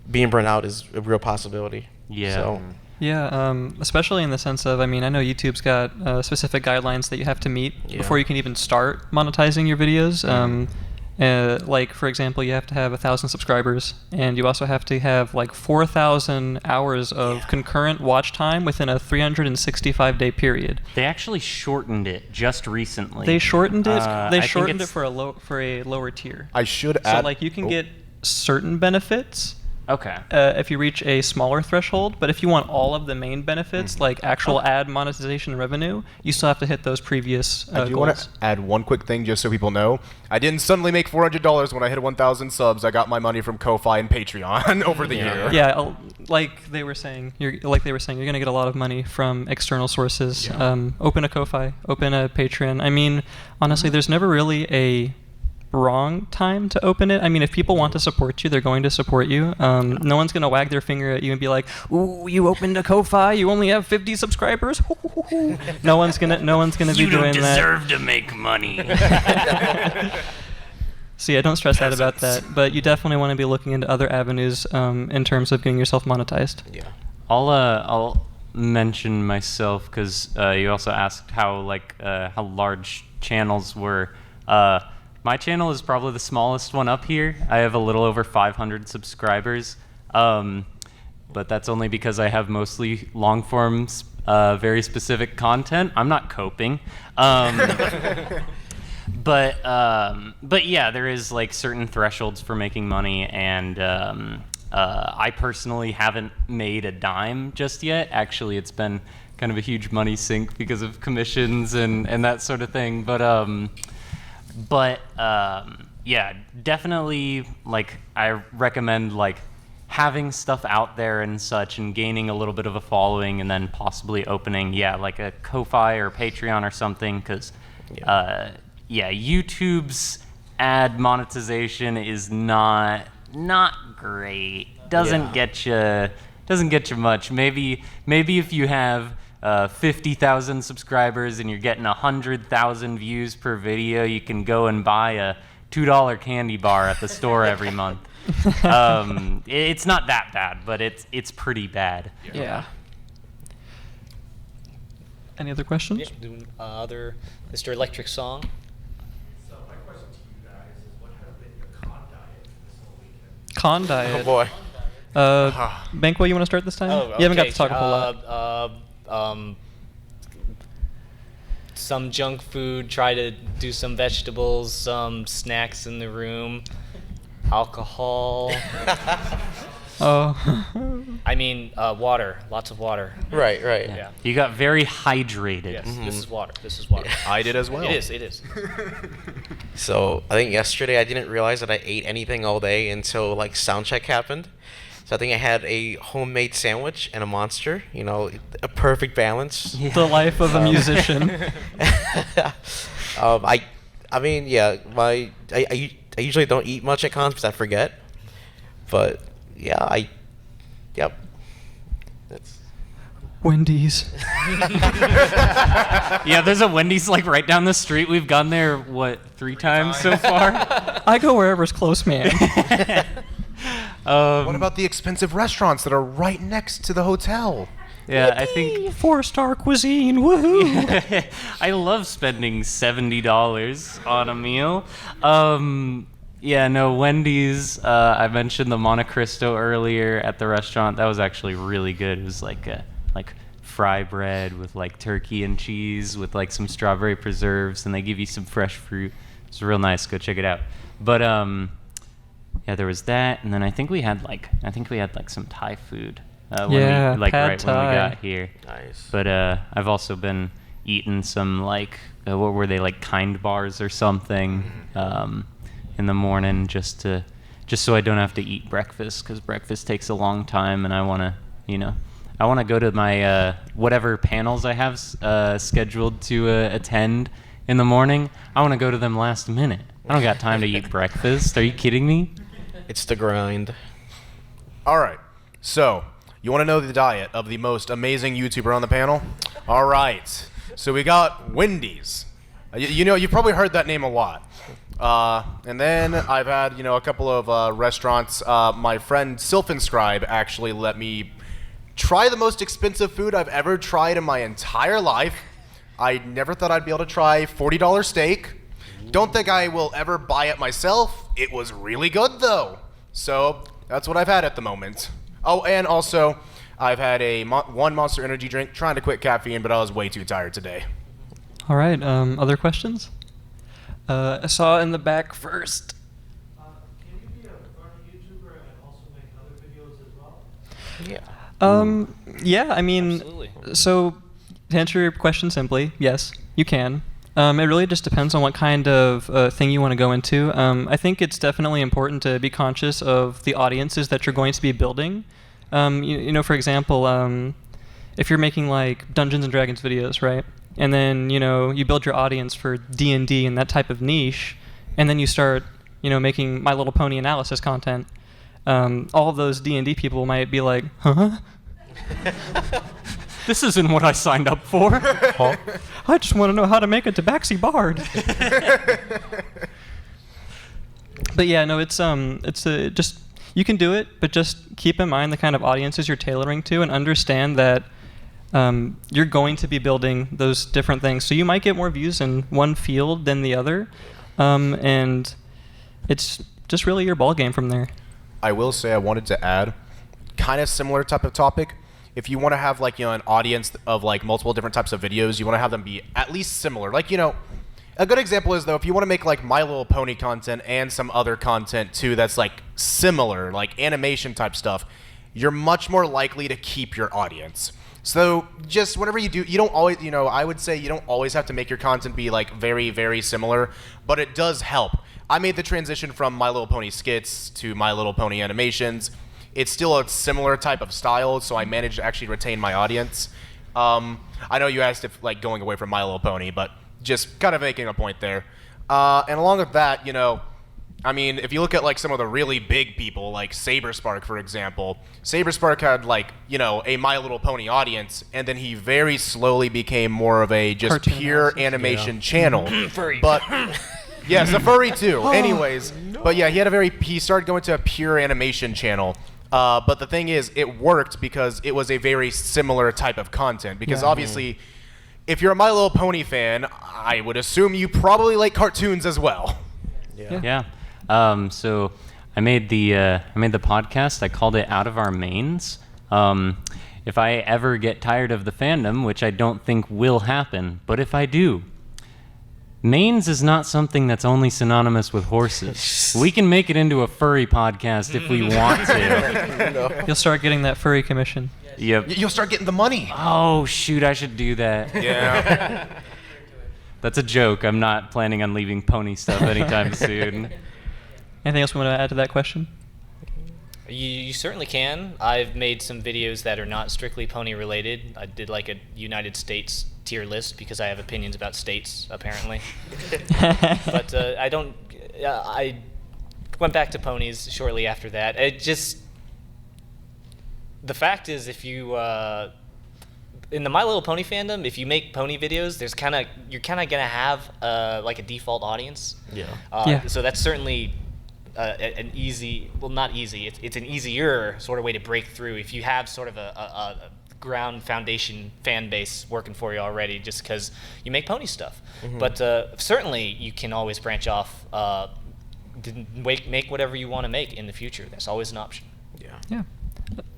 being burnt out is a real possibility. Yeah. So, yeah, especially in the sense of, I know YouTube's got specific guidelines that you have to meet before you can even start monetizing your videos. Like, for example, you have to have 1,000 subscribers, and you also have to have like 4,000 hours of concurrent watch time within a 365-day period. They actually shortened it just recently. They shortened it. They I shortened think it for a lower tier. I should So add. like you can get certain benefits Okay. if you reach a smaller threshold, but if you want all of the main benefits, like actual ad monetization revenue, you still have to hit those previous I do want goals. to add one quick thing just so people know. I didn't suddenly make $400 when I hit 1,000 subs. I got my money from Ko-Fi and Patreon over the year. Yeah, like they were saying, you're going to get a lot of money from external sources. Open a Ko-Fi, open a Patreon. Honestly, there's never really a wrong time to open it. If people want to support you, they're going to support you. No one's going to wag their finger at you and be like, "Ooh, you opened a Ko-Fi, you only have 50 subscribers." No one's gonna be doing that. You don't deserve to make money. So yeah, don't stress out about that. But you definitely want to be looking into other avenues in terms of getting yourself monetized. yeah. I'll mention myself, because you also asked how large channels were. My channel is probably the smallest one up here. I have a little over 500 subscribers, but that's only because I have mostly long form, very specific content. I'm not coping. But yeah, there is like certain thresholds for making money, and I personally haven't made a dime just yet. Actually, it's been kind of a huge money sink because of commissions and that sort of thing. But yeah, definitely, like, I recommend like having stuff out there and such, and gaining a little bit of a following, and then possibly opening like a Ko-Fi or Patreon or something, because YouTube's ad monetization is not great. Doesn't get you much. Maybe if you have 50,000 subscribers and you're getting 100,000 views per video, you can go and buy a $2 candy bar at the store every month. It's not that bad, but it's pretty bad. Yeah. Any other questions? Yeah, doing other Mr. Electric Song. So my question to you guys is, what has been your con diet this whole weekend? Con diet. Oh boy. Banquo, you want to start this time? You haven't got to talk a whole lot. Some junk food, try to do some vegetables, some snacks in the room, alcohol. Water, lots of water. Right. Yeah. You got very hydrated. Yes, this is water. I did as well. It is. So I think yesterday I didn't realize that I ate anything all day until like sound check happened. So I think I had a homemade sandwich and a Monster. You know, a perfect balance. The life of a musician. I mean, yeah. I usually don't eat much at cons because I forget. But yeah, yep. That's. Wendy's. Yeah, there's a Wendy's like right down the street. We've gone there, what, 3 times so far? I go wherever's close, man. What about the expensive restaurants that are right next to the hotel? Yeah, I think 4-star cuisine, woohoo! I love spending $70 on a meal. Yeah, no, Wendy's. I mentioned the Monte Cristo earlier at the restaurant. That was actually really good. It was like fry bread with like turkey and cheese with like some strawberry preserves, and they give you some fresh fruit. It's real nice. Go check it out. But yeah, there was that, and then I think we had like some Thai food. Yeah, when we, pad when we Thai. got here. Nice. But I've also been eating some like what were they, like Kind bars or something in the morning just so I don't have to eat breakfast, because breakfast takes a long time, and I want to go to my whatever panels I have scheduled to attend in the morning. I want to go to them last minute. I don't got time to eat breakfast. Are you kidding me? It's the grind. All right. So, you want to know the diet of the most amazing YouTuber on the panel? All right. So we got Wendy's. You've probably heard that name a lot. And then I've had, a couple of restaurants. My friend Sylphinscribe actually let me try the most expensive food I've ever tried in my entire life. I never thought I'd be able to try $40 steak. Don't think I will ever buy it myself. It was really good, though. So that's what I've had at the moment. Oh, and also, I've had one Monster Energy drink, trying to quit caffeine, but I was way too tired today. All right, other questions? I saw in the back first. Can you be a Brony YouTuber and also make other videos as well? Yeah. Yeah, I mean, Absolutely. so to answer your question simply, yes, you can. It really just depends on what kind of thing you want to go into. I think it's definitely important to be conscious of the audiences that you're going to be building. For example, if you're making like Dungeons and Dragons videos, right? And then, you build your audience for D&D and that type of niche, and then you start, making My Little Pony analysis content. All of those D&D people might be like, huh? This isn't what I signed up for. I just want to know how to make a Tabaxi Bard. But yeah, no, it's just, you can do it, but just keep in mind the kind of audiences you're tailoring to, and understand that you're going to be building those different things. So you might get more views in one field than the other, and it's just really your ball game from there. I will say I wanted to add, kind of similar type of topic. If you want to have an audience of multiple different types of videos, you want to have them be at least similar. A good example is, though, if you want to make My Little Pony content and some other content too that's similar, animation type stuff, you're much more likely to keep your audience. So just whenever you do, you don't always, I would say you don't always have to make your content be very, very similar, but it does help. I made the transition from My Little Pony skits to My Little Pony animations. It's still a similar type of style, so I managed to actually retain my audience. I know you asked if going away from My Little Pony, but just kind of making a point there. And along with that, if you look at some of the really big people, like SaberSpark, for example, SaberSpark had a My Little Pony audience, and then he very slowly became more of a just Cartoon pure analysis. animation channel. Furry. But yes, a furry too. Anyways, but yeah, he started going to a pure animation channel. But the thing is, it worked because it was a very similar type of content. Because obviously, if you're a My Little Pony fan, I would assume you probably like cartoons as well. Yeah. So I made the podcast. I called it Out of Our Mains. If I ever get tired of the fandom, which I don't think will happen, but if I do, mains is not something that's only synonymous with horses. We can make it into a furry podcast if we want to. You'll start getting that furry commission. Yep. You'll start getting the money. Oh, shoot, I should do that. Yeah. That's a joke. I'm not planning on leaving pony stuff anytime soon. Anything else we want to add to that question? You certainly can. I've made some videos that are not strictly pony related. I did like a United States tier list because I have opinions about states, apparently. But I don't. I went back to ponies shortly after that. It just. The fact is, if you in the My Little Pony fandom, if you make pony videos, you're kind of gonna have like a default audience. Yeah. So that's certainly an easy, well, not easy. It's an easier sort of way to break through if you have sort of a ground foundation fan base working for you already, just because you make pony stuff. But certainly you can always branch off, make whatever you want to make in the future. That's always an option. Yeah.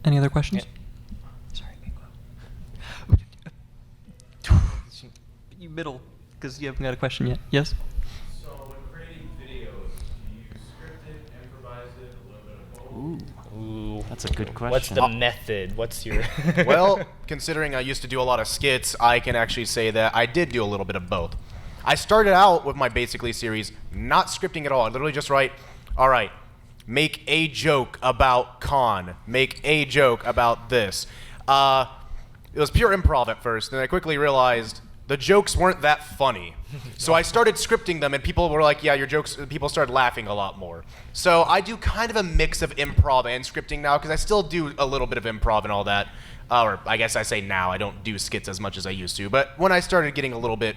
Any other questions? Sorry, Banquo. You middle, because you haven't got a question yet. Yes? So when creating videos, do you script it, improvise it, a little bit of both? Ooh. That's a good question. What's the method? What's your... Well, considering I used to do a lot of skits, I can actually say that I did do a little bit of both. I started out with my Basically series not scripting at all. I literally just write, all right, make a joke about Khan. Make a joke about this. It was pure improv at first, and I quickly realized the jokes weren't that funny. So I started scripting them, and people were like, yeah, your jokes, people started laughing a lot more. So I do kind of a mix of improv and scripting now, because I still do a little bit of improv and all that. Or I guess I say now, I don't do skits as much as I used to. But when I started getting a little bit,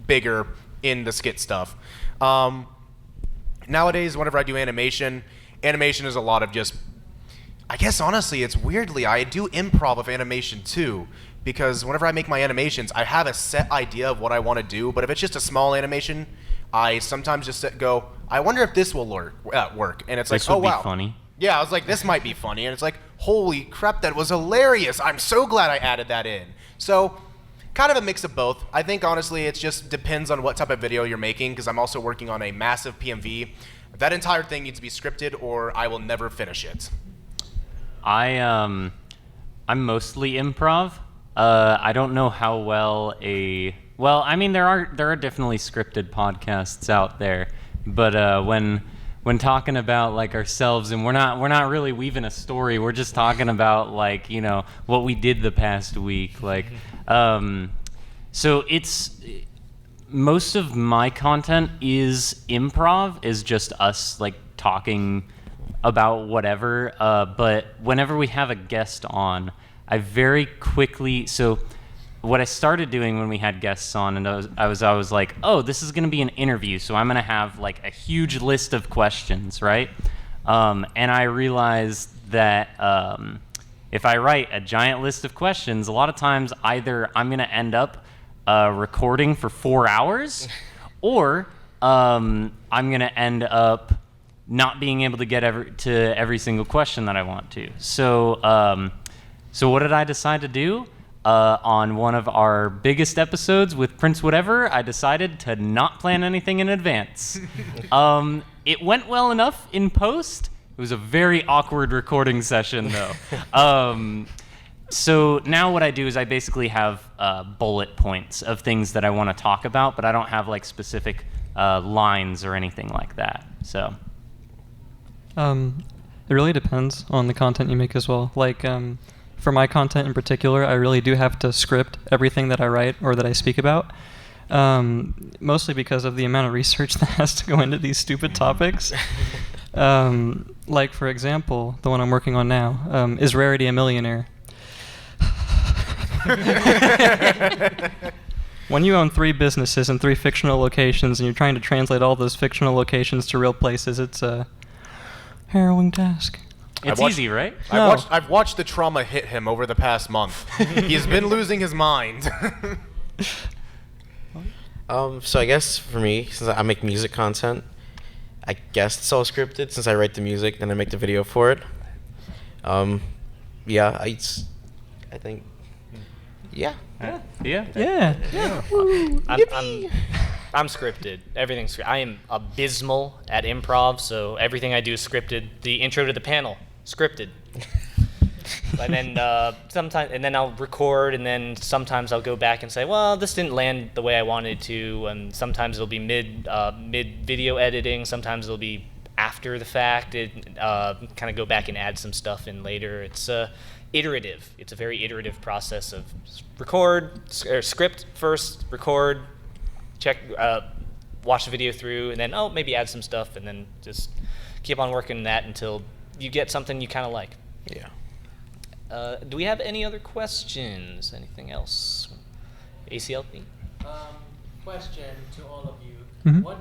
bigger in the skit stuff. Nowadays, whenever I do animation is a lot of just, I guess honestly, it's weirdly, I do improv of animation too, because whenever I make my animations, I have a set idea of what I want to do, but if it's just a small animation, I sometimes just go, I wonder if this will work, and it's This like, oh would be wow. funny. Yeah, I was like, this might be funny, and it's like, holy crap, that was hilarious. I'm so glad I added that in. So, kind of a mix of both. I think, honestly, it just depends on what type of video you're making, because I'm also working on a massive PMV. That entire thing needs to be scripted, or I will never finish it. I'm mostly improv. I don't know how well well, I mean, there are definitely scripted podcasts out there, but when talking about like ourselves, and we're not really weaving a story, we're just talking about like, what we did the past week, like so it's most of my content is improv, is just us like talking about whatever, but whenever we have a guest on, I very quickly, so what I started doing when we had guests on, and I was like, oh, this is going to be an interview, so I'm going to have like a huge list of questions, right? And I realized that if I write a giant list of questions, a lot of times either I'm going to end up recording for 4 hours, or I'm going to end up not being able to get to every single question that I want to. So, so what did I decide to do? On one of our biggest episodes with Prince Whatever, I decided to not plan anything in advance. It went well enough in post. It was a very awkward recording session, though. So now what I do is I basically have bullet points of things that I want to talk about, but I don't have like specific lines or anything like that. So. It really depends on the content you make as well. Like, for my content in particular, I really do have to script everything that I write or that I speak about, mostly because of the amount of research that has to go into these stupid topics. Like, for example, the one I'm working on now, is Rarity a millionaire? When you own 3 businesses in 3 fictional locations and you're trying to translate all those fictional locations to real places, it's a harrowing task. It's easy, right? No. I've watched the trauma hit him over the past month. He's been losing his mind. So I guess for me, since I make music content, I guess it's all scripted since I write the music, then I make the video for it. Yeah, I think, yeah. I'm scripted. Everything's scripted. I am abysmal at improv, so everything I do is scripted. The intro to the panel, scripted. And then sometimes, and then I'll record, and then sometimes I'll go back and say, well, this didn't land the way I wanted to. And sometimes it'll be mid video editing. Sometimes it'll be after the fact. It kind of go back and add some stuff in later. It's iterative. It's a very iterative process of script first, record, check, watch the video through, and then maybe add some stuff, and then just keep on working that until you get something you kind of like. Yeah. Do we have any other questions? Anything else? ACLP? Question to all of you. Mhm. What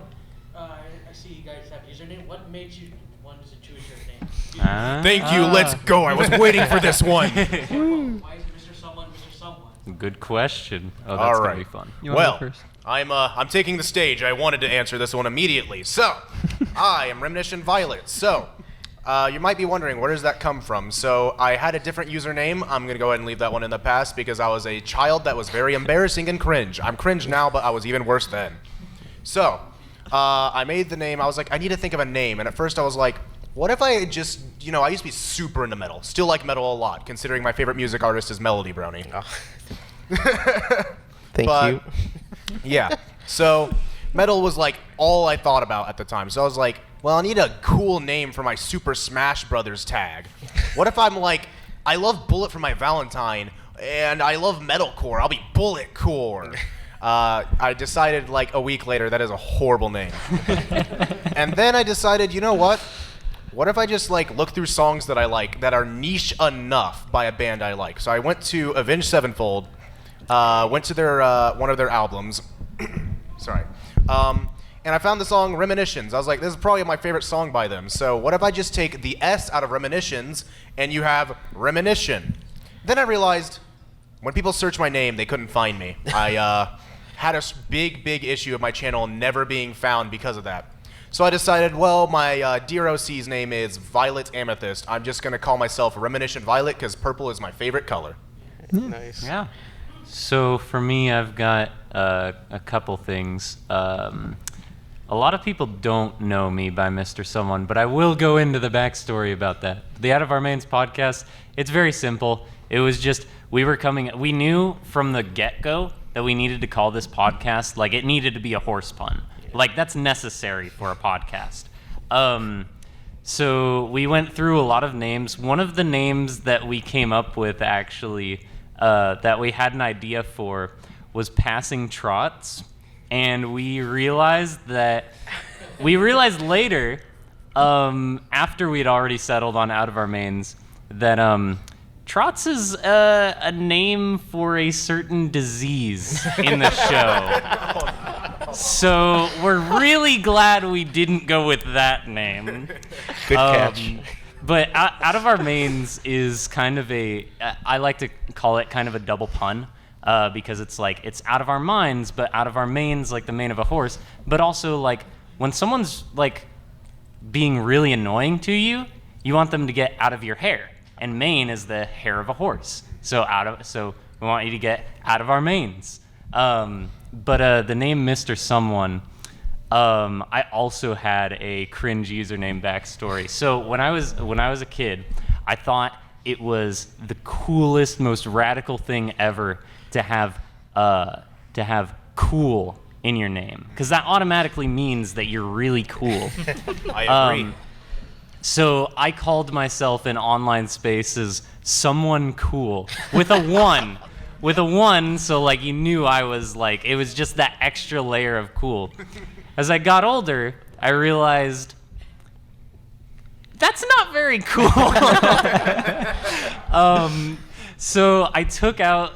I see you guys have username. What makes you want to choose your name? Thank you. Let's go. I was waiting for this one. Why is Mr. Someone Mr. Someone? Good question. Oh, that's All gonna right. be fun. You wanna go Well, first? I'm taking the stage. I wanted to answer this one immediately. So, I am RemenissionViolet. So, you might be wondering, where does that come from? So, I had a different username. I'm going to go ahead and leave that one in the past because I was a child that was very embarrassing and cringe. I'm cringe now, but I was even worse then. So, I made the name. I was like, I need to think of a name. And at first I was like, what if I just, I used to be super into metal. Still like metal a lot, considering my favorite music artist is MelodyBrony. Thank But- you. Yeah. So metal was like all I thought about at the time. So I was like, well, I need a cool name for my Super Smash Brothers tag. What if I'm like, I love Bullet for my Valentine and I love metalcore. I'll be Bullet Core. I decided like a week later that is a horrible name. And then I decided, you know what? What if I just like look through songs that I like that are niche enough by a band I like? So I went to Avenged Sevenfold, went to their one of their albums. Sorry. And I found the song Reminisctions. I was like, this is probably my favorite song by them. So what if I just take the S out of Reminisctions and you have Reminission? Then I realized when people search my name, they couldn't find me. I had a big issue of my channel never being found because of that. So I decided, well, my dear OC's name is Violet Amethyst. I'm just going to call myself RemenissionViolet because purple is my favorite color. Nice. Yeah. So for me, I've got a couple things. A lot of people don't know me by Mr. Someone, but I will go into the backstory about that. The Out of Our Mains podcast, it's very simple. It was just, we knew from the get-go that we needed to call this podcast, like it needed to be a horse pun. Like that's necessary for a podcast. So we went through a lot of names. One of the names that we came up with actually, that we had an idea for was Passing Trots. And we realized later, after we'd already settled on Out of Our Mains, that Trots is a name for a certain disease in the show. So we're really glad we didn't go with that name. Good catch. But Out of Our Mains is kind of I like to call it kind of a double pun. Because it's like, it's out of our minds, but out of our mains, like the mane of a horse. But also, like, when someone's, like, being really annoying to you, you want them to get out of your hair. And mane is the hair of a horse. So we want you to get out of our mains. But the name Mr. Someone, I also had a cringe username backstory. So when I was a kid, I thought it was the coolest, most radical thing ever to have cool in your name, because that automatically means that you're really cool. I agree. So I called myself in online spaces someone cool with a one. With a one, so like you knew I was like, it was just that extra layer of cool. As I got older, I realized that's not very cool. So I took out,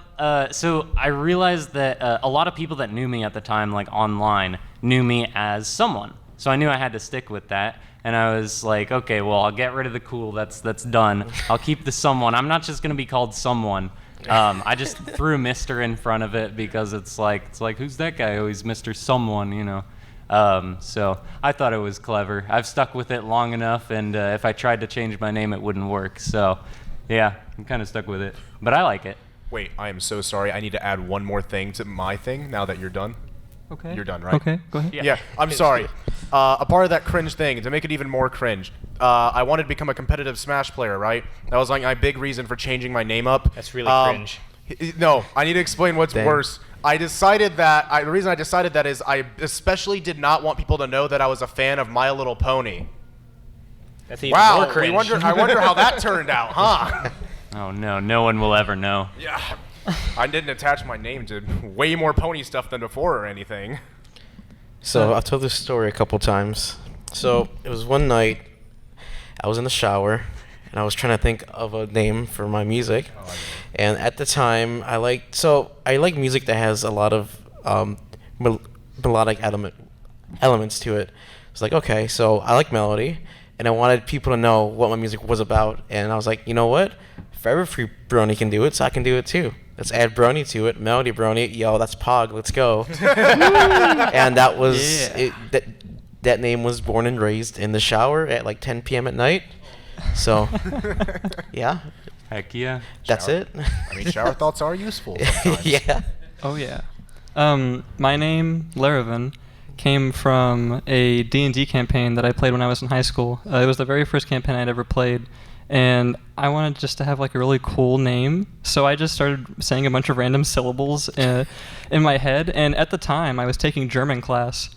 so I realized that a lot of people that knew me at the time, like online, knew me as someone. So I knew I had to stick with that. And I was like, okay, well, I'll get rid of the cool. That's done. I'll keep the someone. I'm not just going to be called someone. I just threw Mr. in front of it because it's like, who's that guy? Oh, he's Mr. Someone, you know. So I thought it was clever. I've stuck with it long enough, and if I tried to change my name, it wouldn't work. So, yeah, I'm kind of stuck with it. But I like it. Wait, I am so sorry. I need to add one more thing to my thing now that you're done. Okay. You're done, right? Okay, go ahead. Yeah, I'm sorry. a part of that cringe thing, to make it even more cringe, I wanted to become a competitive Smash player, right? That was like my big reason for changing my name up. That's really cringe. No, I need to explain what's Dang. worse. I decided that, the reason I decided that is I especially did not want people to know that I was a fan of My Little Pony. That's even more Wow, cringe. I wonder how that turned out, huh? Oh no, no one will ever know. Yeah, I didn't attach my name to way more pony stuff than before or anything. So I've told this story a couple times. So it was one night, I was in the shower, and I was trying to think of a name for my music. And at the time, I like music that has a lot of melodic elements to it. It's like, okay, so I like melody, and I wanted people to know what my music was about. And I was like, you know what? If Everfree Brony can do it, so I can do it too. Let's add Brony to it. MelodyBrony. Yo, that's Pog. Let's go. And that was it. That name was born and raised in the shower at like 10 p.m. at night. So, yeah. Heck yeah. That's it. I mean, shower thoughts are useful sometimes. Yeah. Oh yeah. My name, Lerovun, came from a D&D campaign that I played when I was in high school. It was the very first campaign I'd ever played, and I wanted just to have like a really cool name, so I just started saying a bunch of random syllables in my head. And at the time, I was taking German class,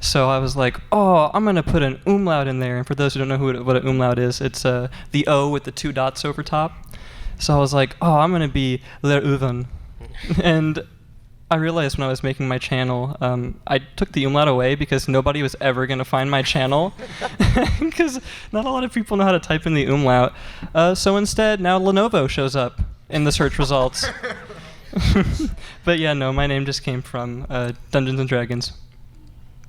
so I was like, oh, I'm gonna put an umlaut in there. And for those who don't know what an umlaut is, it's the O with the 2 dots over top. So I was like, oh, I'm gonna be Lerovun. And I realized when I was making my channel, I took the umlaut away because nobody was ever going to find my channel, because not a lot of people know how to type in the umlaut. So instead, now Lenovo shows up in the search results. But yeah, no, my name just came from Dungeons and Dragons.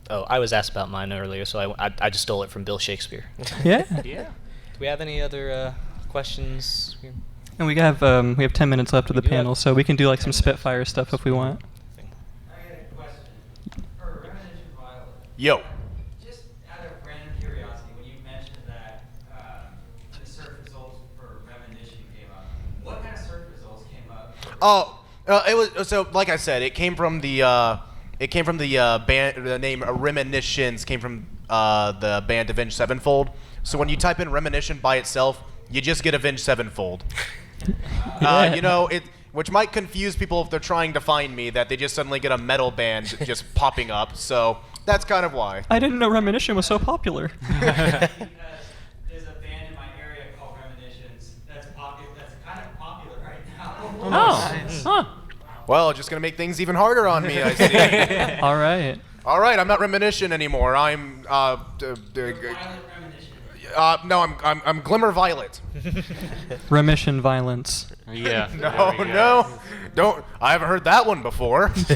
Oh, I was asked about mine earlier, so I just stole it from Bill Shakespeare. Yeah. Yeah. Do we have any other questions? And we have 10 minutes left of the We do panel, have so we can do like some Spitfire stuff if we want. I got a question. For RemenissionViolet, Yo. just out of random curiosity, when you mentioned that the search results for Reminition came up, what kind of search results came up? Oh, it was so. Like I said, it came from the band. The name Reminiscence came from the band Avenged Sevenfold. So when you type in Reminition by itself, you just get Avenged Sevenfold. You know, which might confuse people if they're trying to find me, that they just suddenly get a metal band just popping up. So that's kind of why. I didn't know Reminition was so popular. Because there's a band in my area called Reminiscence that's kind of popular right now. Oh, nice. Huh. Well, just gonna make things even harder on me, I see. All right. All right, I'm not Reminiscent anymore. I'm Violet Reminition. no, I'm Glimmer Violet. Remission violence. Yeah. No, don't. I haven't heard that one before. So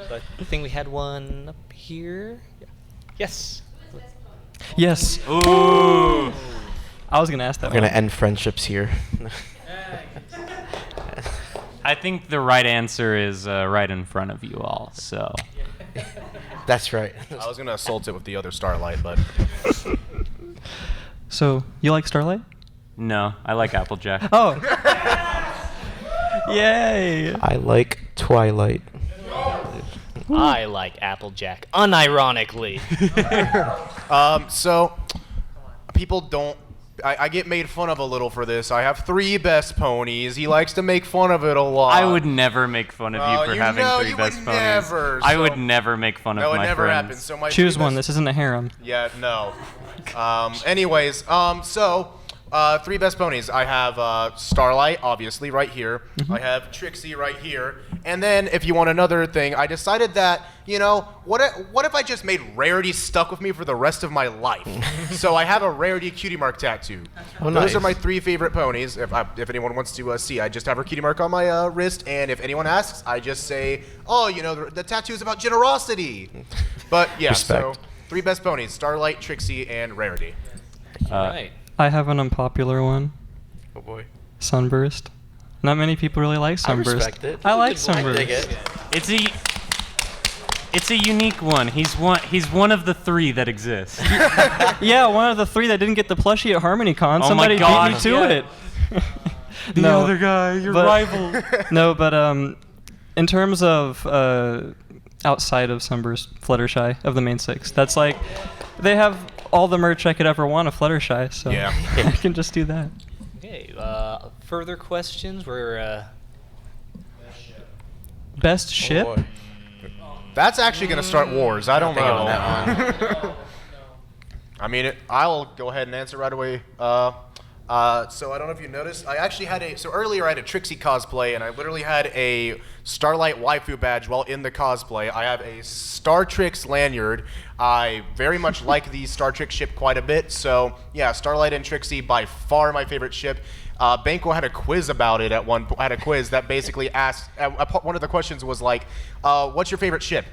I think we had one up here. Yeah. Yes. Yes. Ooh. I was gonna ask that We're gonna one. end friendships here. I think the right answer is right in front of you all. So. That's right. I was gonna assault it with the other Starlight, but So, you like Starlight? No, I like Applejack. Oh. Yay. I like Twilight. I like Applejack, unironically. so people don't. I get made fun of a little for this. I have 3 best ponies. He likes to make fun of it a lot. I would never make fun of you for having 3 best would ponies. Never, I so- would never make fun of No, it my never friends. happens. So my Choose 3 one. best- This isn't a harem. Yeah, no. Anyways, so 3 best ponies. I have Starlight, obviously, right here. I have Trixie right here. And then, if you want another thing, I decided that, you know, what if I just made Rarity stuck with me for the rest of my life? So I have a Rarity cutie mark tattoo. Oh, Those nice. are my 3 favorite ponies. If anyone wants to see, I just have her cutie mark on my wrist. And if anyone asks, I just say, oh, you know, the tattoo is about generosity. But yeah, Respect. so 3 best ponies: Starlight, Trixie, and Rarity. Right. I have an unpopular one. Oh boy. Sunburst. Not many people really like Sunburst. I respect it. I like I Sunburst. dig it. It's a unique one. He's one of the 3 that exist. Yeah, one of the 3 that didn't get the plushie at HarmonyCon. Oh my Somebody beat God, me to yeah. it. The other guy, your but- rival. No, but in terms of outside of Sunburst, Fluttershy of the main 6. That's like, they have all the merch I could ever want of Fluttershy, so Yeah. we can just do that. Okay. Further questions? We're Best ship? Oh, boy. That's actually going to start wars. I don't Think know. on that one. I mean, I'll go ahead and answer right away. So I don't know if you noticed, I actually had so earlier I had a Trixie cosplay, and I literally had a Starlight waifu badge while in the cosplay. I have a Star Trix lanyard. I very much like the Star Trek ship quite a bit, so yeah, Starlight and Trixie by far my favorite ship. Banquo had a quiz about it at had a quiz that basically asked, one of the questions was like, what's your favorite ship?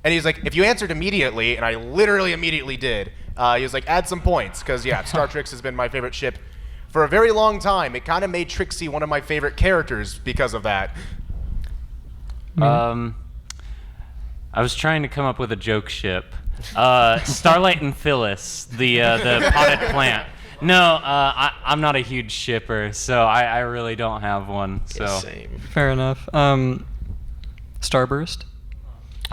And he's like, if you answered immediately, and I literally immediately did, he was like, add some points, because yeah, Star Trek has been my favorite ship for a very long time. It kind of made Trixie one of my favorite characters because of that. I was trying to come up with a joke ship. Starlight and Phyllis, the potted plant. No, I'm not a huge shipper, so I really don't have one. So Same. Fair enough. Starburst?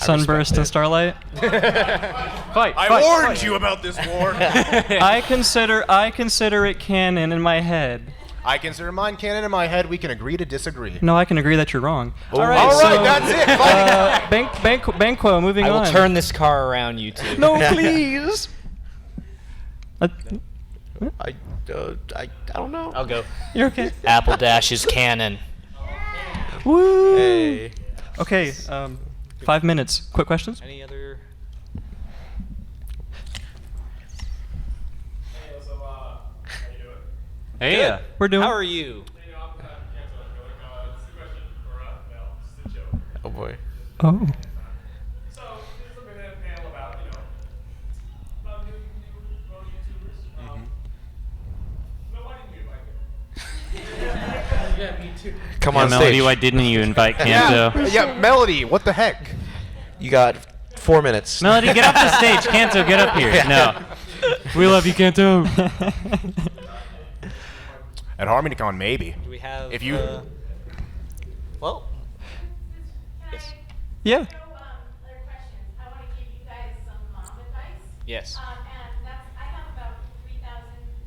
I Sunburst respect and it. Starlight? I warned you about this war. I consider it canon in my head. I consider mine canon in my head. We can agree to disagree. No, I can agree that you're wrong. All right, that's it. Banquo, moving I on. will turn this car around, you two. No, please. I don't know. I'll go. You're okay. Apple Dash is canon. Woo. Hey. Okay, 5 minutes. Quick questions? Any other? Hey, so, how you doing? hey, Good. We're doing. How are you? Hey, I'm Cancel. This is a question for, Mel. This is a joke. Oh boy. Oh. So, there's a bit of a panel about, about new YouTubers. Mel, why didn't you invite me? Yeah, me too. Come yeah, on Melody, stage. why didn't you invite Kanto? Yeah, Melody, what the heck? You got 4 minutes. Melody, get off the stage. Kanto, get up here. No. We love you, Kanto. At HarmonyCon, maybe. Do we have? If you- Well. Yes. Yeah. No other questions. I want to give you guys some mom advice. Yes. And I have about 3,000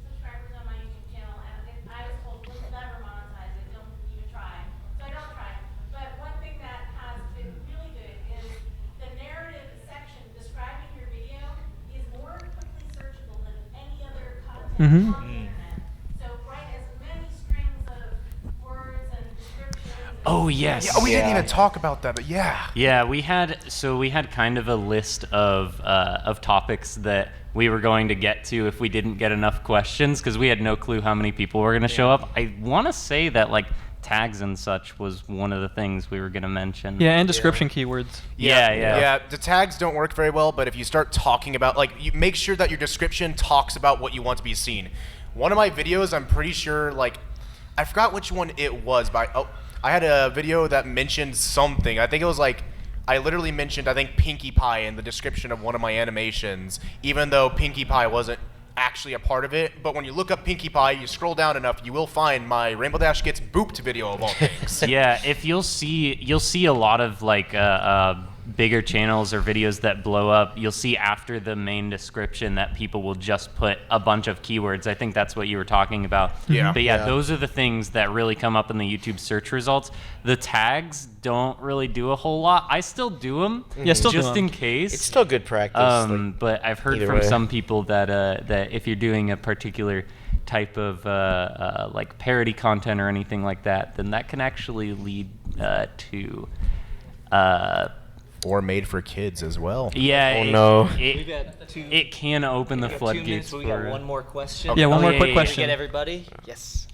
subscribers on my YouTube channel, and if I was told we'll never monetize it, don't even try. So I don't try. But one thing that has been really good is the narrative section describing your video is more quickly searchable than any other content Mhm. on the internet. So write as many strings of words and descriptions. Oh, yes. Yeah, we didn't even talk about that, but yeah. Yeah, we had kind of a list of topics that we were going to get to if we didn't get enough questions, because we had no clue how many people were going to show up. I want to say that like tags and such was one of the things we were going to mention. Yeah, and description keywords. Yeah. Yeah, the tags don't work very well, but if you start talking about, like, you make sure that your description talks about what you want to be seen. One of my videos, I'm pretty sure, like, I forgot which one it was, but I had a video that mentioned something. I think it was like, I literally mentioned, I think, Pinkie Pie in the description of one of my animations, even though Pinkie Pie wasn't actually a part of it. But when you look up Pinkie Pie, you scroll down enough, you will find my Rainbow Dash Gets Booped video of all things. Yeah, if you'll see a lot of like bigger channels or videos that blow up, you'll see after the main description that people will just put a bunch of keywords. I think that's what you were talking about. Yeah. But yeah, Yeah. those are the things that really come up in the YouTube search results. The tags don't really do a whole lot. I still do them, Yeah, still do just 'em. in case. It's still good practice. like, But I've heard either from way. some people that that if you're doing a particular type of like parody content or anything like that, then that can actually lead to Or made for kids as well. yeah. Oh, it, no. We've It, got it can open the we got 2 minutes, floodgates but we got for. one more question. Yeah, one Oh, more yeah, quick yeah, Did we question. get everybody? Yes.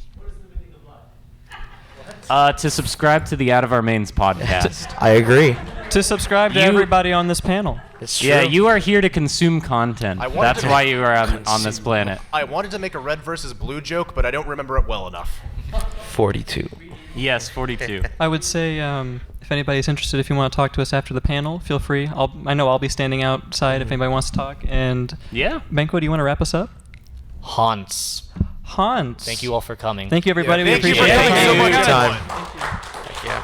To subscribe to the Out of Our Mains podcast. I agree. To subscribe to You- everybody on this panel. It's true. Yeah, you are here to consume content. I wanted That's to why make- you are on this planet. I wanted to make a red versus blue joke, but I don't remember it well enough. 42. Yes, 42. I would say, if anybody's interested, if you want to talk to us after the panel, feel free. I know I'll be standing outside if anybody wants to talk. And Yeah. Banquo, do you want to wrap us up? Honse. Hans. Thank you all for coming. Thank you, everybody. Yeah, We thank you appreciate for it. coming so much. Time. everyone. Yeah.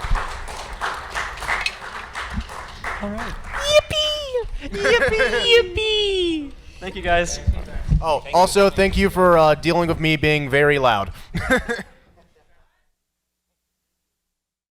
All right. Yippee! Thank you, guys. Oh, also, thank you for dealing with me being very loud.